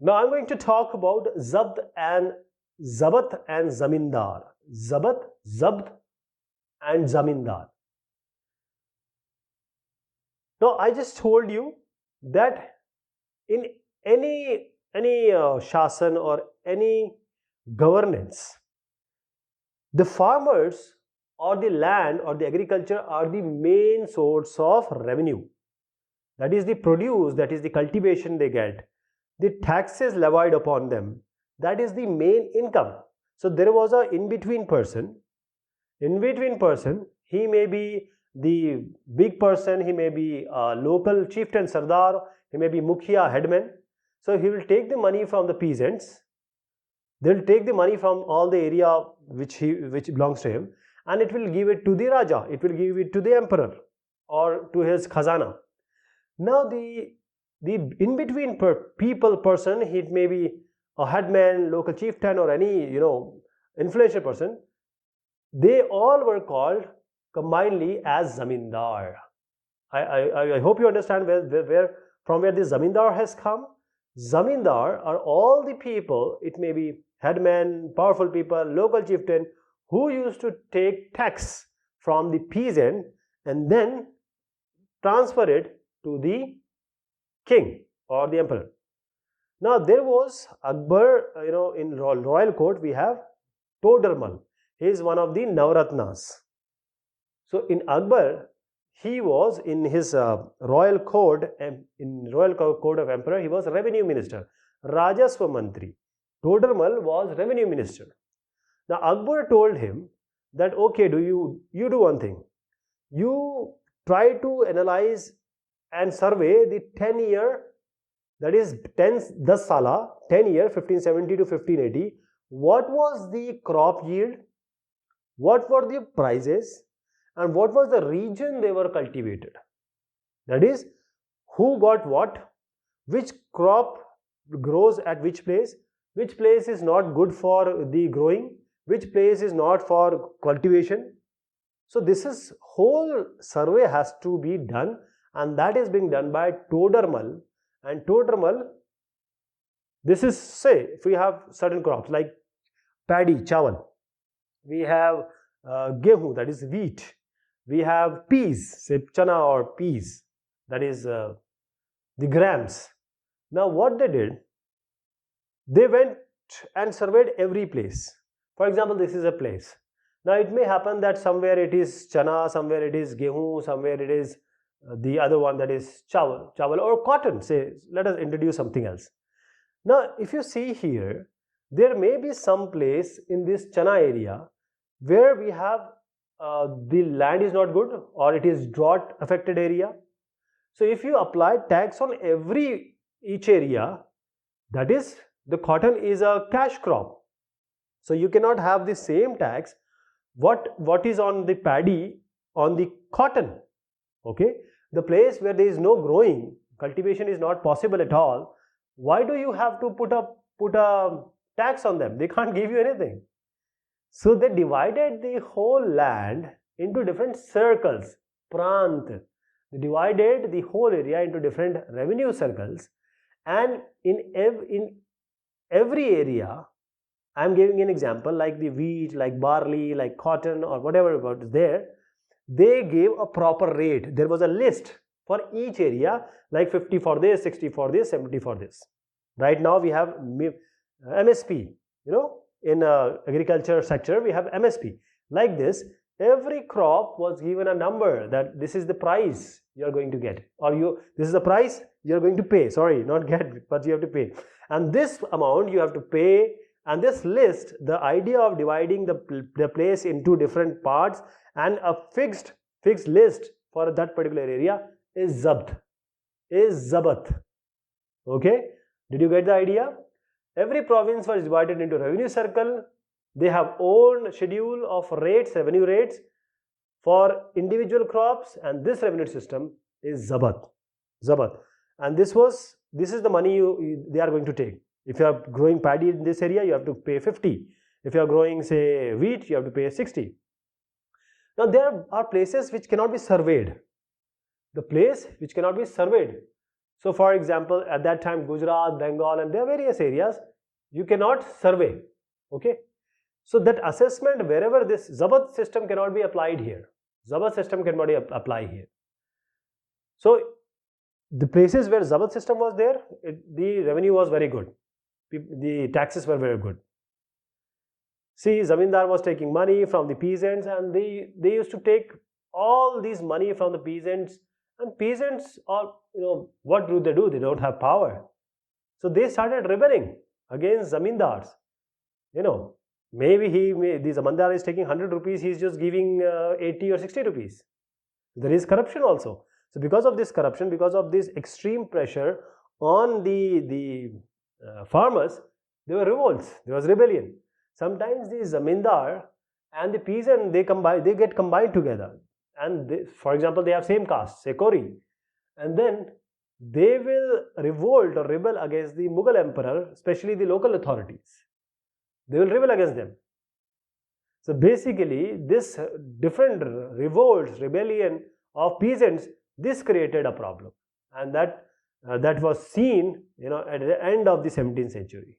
Now I'm going to talk about Zabt and Zabat and Zamindar. Zabat, Zabt and Zamindar. Now I just told you that in any shasan or any governance, the farmers or the land or the agriculture are the main source of revenue. That is the produce, that is the cultivation they get, the taxes levied upon them, that is the main income. So there was a in-between person. He may be the big person, he may be a local chieftain, sardar, he may be mukhia, headman. So he will take the money from the peasants, they will take the money from all the area which belongs to him, and it will give it to the raja, it will give it to the emperor or to his khazana. Now the in-between person, it may be a headman, local chieftain, or any influential person. They all were called combinedly as Zamindar. I hope you understand from where this Zamindar has come. Zamindar are all the people, it may be headmen, powerful people, local chieftain, who used to take tax from the peasant and then transfer it to the king or the emperor. Now there was Akbar, in royal court we have Todarmal. He is one of the Navratnas. So in Akbar, he was in his royal code, and in royal code of emperor, he was revenue minister, Rajaswa Mantri. Todarmal was revenue minister. Now Akbar told him that, okay, you do one thing. You try to analyze and survey the 10-year, that is 10 sala, 10 year, 1570 to 1580. What was the crop yield? What were the prices? And what was the region they were cultivated? That is, who got what, which crop grows at which place is not good for the growing, which place is not for cultivation. So this is whole survey has to be done, and that is being done by Todarmal. And Todarmal, this is, say, if we have certain crops like paddy, chawal, we have gehu, that is wheat, we have peas, say chana or peas, that is the grams. Now what they did, they went and surveyed every place. For example, this is a place. Now it may happen that somewhere it is chana, somewhere it is gehu, somewhere it is the other one, that is chawal or cotton. Say, let us introduce something else. Now if you see here, there may be some place in this chana area where we have the land is not good, or it is drought affected area. So if you apply tax on each area, that is, the cotton is a cash crop, so you cannot have the same tax what is on the paddy on the cotton. Okay, the place where there is no growing, cultivation is not possible at all, why do you have to put a tax on them? They can't give you anything. So they divided the whole land into different circles, prant. They divided the whole area into different revenue circles, and in every area, I am giving an example like the wheat, like barley, like cotton, or whatever was there, they gave a proper rate. There was a list for each area, like 50 for this, 60 for this, 70 for this. Right now we have MSP, in agriculture sector we have MSP. Like this, every crop was given a number that this is the price you are going to get, or this is the price you are going to pay. Sorry, not get, but you have to pay. And this amount you have to pay. And this list, the idea of dividing the place into different parts and a fixed list for that particular area is Zabt, is Zabat. Okay, did you get the idea? Every province was divided into revenue circle. They have own schedule of rates, revenue rates for individual crops, and this revenue system is Zabat. And this is the money they are going to take. If you are growing paddy in this area, you have to pay 50. If you are growing, say, wheat, you have to pay 60. Now there are places which cannot be surveyed. The place which cannot be surveyed. So for example, at that time Gujarat, Bengal, and there are various areas you cannot survey. Okay, so that assessment, wherever this Zabt system cannot be applied here, Zabt system cannot be apply here. So the places where Zabt system was there, the revenue was very good, the taxes were very good. See, Zamindar was taking money from the peasants, and they used to take all these money from the peasants, and peasants are, what do? They don't have power. So they started rebelling against Zamindars. Maybe the Zamindar is taking 100 rupees, he's just giving 80 or 60 rupees. There is corruption also. So because of this corruption, because of this extreme pressure on the farmers, there were revolts, there was rebellion. Sometimes the Zamindar and the peasant, they get combined together, and for example, they have same caste, say Kori, and then they will revolt or rebel against the Mughal emperor, especially the local authorities. They will rebel against them. So basically, this different revolts, rebellion of peasants, this created a problem, and that was seen, at the end of the 17th century.